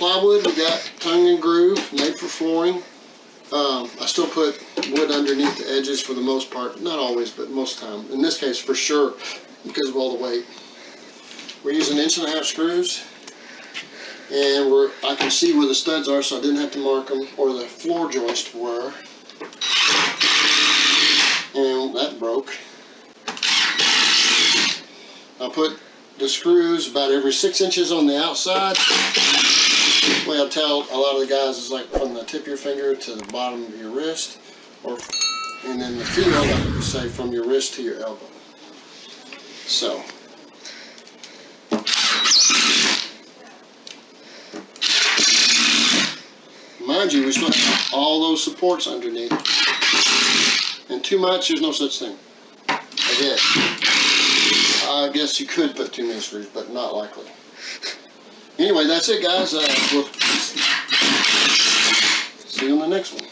plywood, we got tongue and groove, made for flooring. I still put wood underneath the edges for the most part. Not always, but most time. In this case, for sure, because of all the weight. We're using 1.5-inch screws. And I can see where the studs are, so I didn't have to mark them, or the floor joists were. And that broke. I put the screws about every 6 inches on the outside. The way I tell a lot of the guys is like from the tip of your finger to the bottom of your wrist, and then the female, like you say, from your wrist to your elbow. So. Mind you, we still have all those supports underneath. And too much, there's no such thing. I guess you could put too many screws, but not likely. Anyway, that's it, guys. We'll see you on the next one.